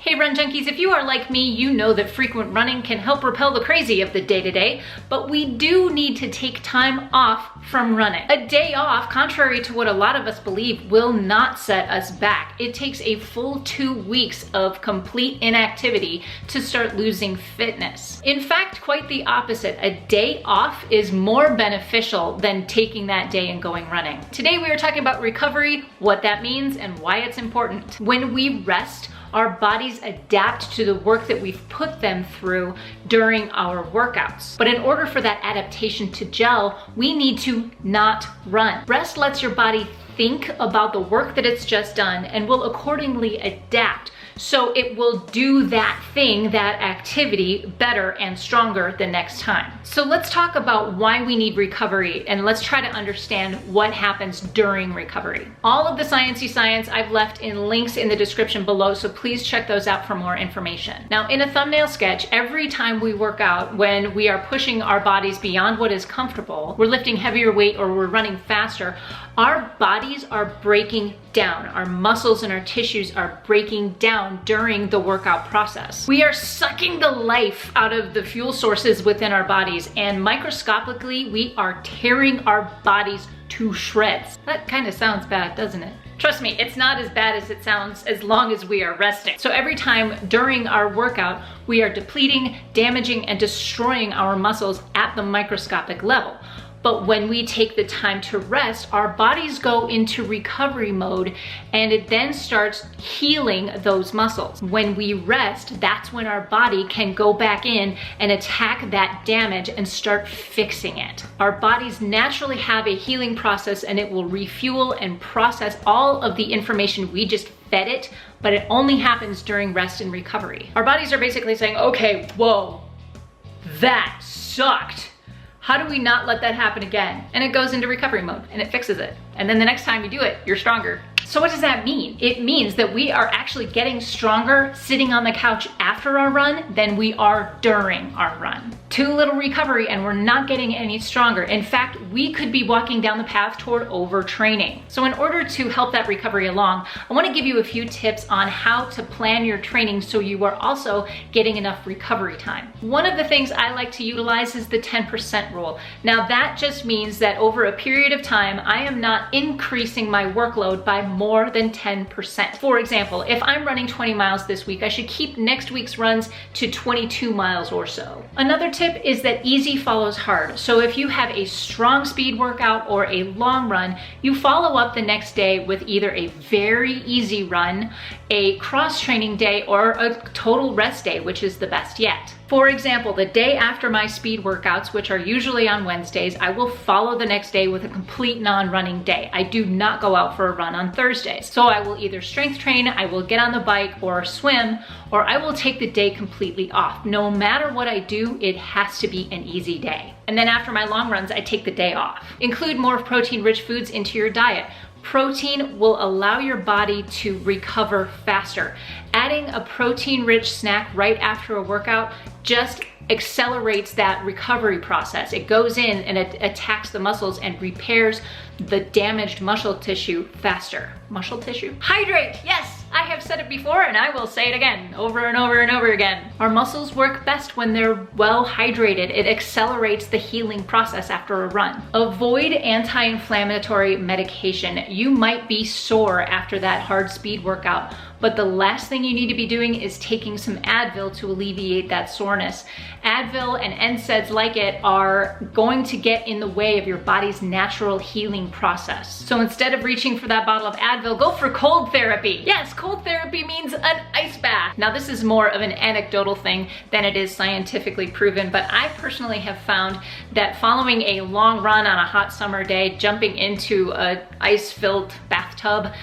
Hey Run Junkies, if you are like me, you know that frequent running can help repel the crazy of the day-to-day, but we do need to take time off from running. A day off, contrary to what a lot of us believe, will not set us back. It takes a full 2 weeks of complete inactivity to start losing fitness. In fact, quite the opposite. A day off is more beneficial than taking that day and going running. Today we are talking about recovery, what that means, and why it's important. When we rest, our bodies adapt to the work that we've put them through during our workouts. But in order for that adaptation to gel, we need to not run. Rest lets your body think about the work that it's just done and will accordingly adapt. So it will do that thing, that activity, better and stronger the next time. So let's talk about why we need recovery, and let's try to understand what happens during recovery. All of the sciencey science I've left in links in the description below, so please check those out for more information. Now, in a thumbnail sketch, every time we work out, when we are pushing our bodies beyond what is comfortable, we're lifting heavier weight or we're running faster, our bodies are breaking down. Our muscles and our tissues are breaking down during the workout process. We are sucking the life out of the fuel sources within our bodies, and microscopically, we are tearing our bodies to shreds. That kind of sounds bad, doesn't it? Trust me, it's not as bad as it sounds as long as we are resting. So every time during our workout, we are depleting, damaging, and destroying our muscles at the microscopic level. But when we take the time to rest, our bodies go into recovery mode, and it then starts healing those muscles. When we rest, that's when our body can go back in and attack that damage and start fixing it. Our bodies naturally have a healing process, and it will refuel and process all of the information we just fed it, but it only happens during rest and recovery. Our bodies are basically saying, okay, whoa, that sucked. How do we not let that happen again? And it goes into recovery mode and it fixes it. And then the next time you do it, you're stronger. So what does that mean? It means that we are actually getting stronger sitting on the couch after our run than we are during our run. Too little recovery and we're not getting any stronger. In fact, we could be walking down the path toward overtraining. So in order to help that recovery along, I want to give you a few tips on how to plan your training so you are also getting enough recovery time. One of the things I like to utilize is the 10% rule. Now that just means that over a period of time, I am not increasing my workload by more than 10%. For example, if I'm running 20 miles this week, I should keep next week's runs to 22 miles or so. Another tip is that easy follows hard. So if you have a strong speed workout or a long run, you follow up the next day with either a very easy run, a cross-training day, or a total rest day, which is the best yet. For example, the day after my speed workouts, which are usually on Wednesdays, I will follow the next day with a complete non-running day. I do not go out for a run on Thursdays. So I will either strength train, I will get on the bike or swim, or I will take the day completely off. No matter what I do, it has to be an easy day. And then after my long runs, I take the day off. Include more protein-rich foods into your diet. Protein will allow your body to recover faster. Adding a protein-rich snack right after a workout just accelerates that recovery process. It goes in and it attacks the muscles and repairs the damaged muscle tissue faster. Muscle tissue? Hydrate! Yes, I have said it before and I will say it again, over and over and over again. Our muscles work best when they're well hydrated. It accelerates the healing process after a run. Avoid anti-inflammatory medication. You might be sore after that hard speed workout, but the last thing you need to be doing is taking some Advil to alleviate that soreness. Advil and NSAIDs like it are going to get in the way of your body's natural healing process. So instead of reaching for that bottle of Advil, go for cold therapy. Yes, cold therapy means an ice bath. Now this is more of an anecdotal thing than it is scientifically proven, but I personally have found that following a long run on a hot summer day, jumping into an ice-filled bathtub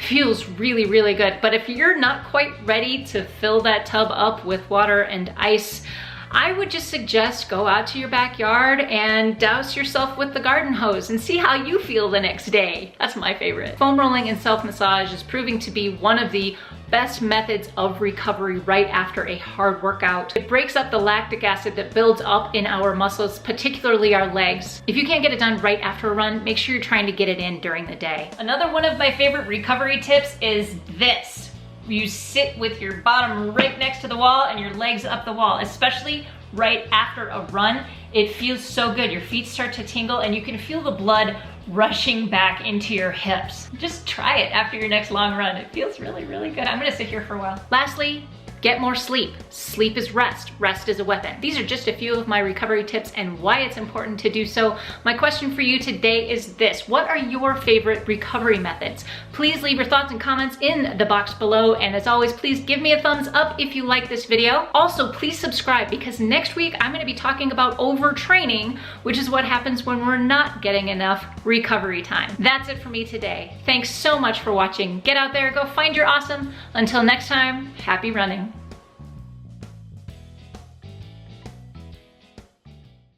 feels really, really good. But if you're not quite ready to fill that tub up with water and ice, I would just suggest go out to your backyard and douse yourself with the garden hose and see how you feel the next day. That's my favorite. Foam rolling and self-massage is proving to be one of the best methods of recovery right after a hard workout. It breaks up the lactic acid that builds up in our muscles, particularly our legs. If you can't get it done right after a run, make sure you're trying to get it in during the day. Another one of my favorite recovery tips is this. you sit with your bottom right next to the wall and your legs up the wall, especially right after a run. It feels so good. Your feet start to tingle and you can feel the blood rushing back into your hips. Just try it after your next long run. It feels really, really good. I'm gonna sit here for a while. Lastly, get more sleep. Sleep is rest. Rest is a weapon. These are just a few of my recovery tips and why it's important to do so. My question for you today is this: what are your favorite recovery methods? Please leave your thoughts and comments in the box below. And as always, please give me a thumbs up if you like this video. Also, please subscribe because next week I'm gonna be talking about overtraining, which is what happens when we're not getting enough recovery time. That's it for me today. Thanks so much for watching. Get out there, go find your awesome. Until next time, happy running.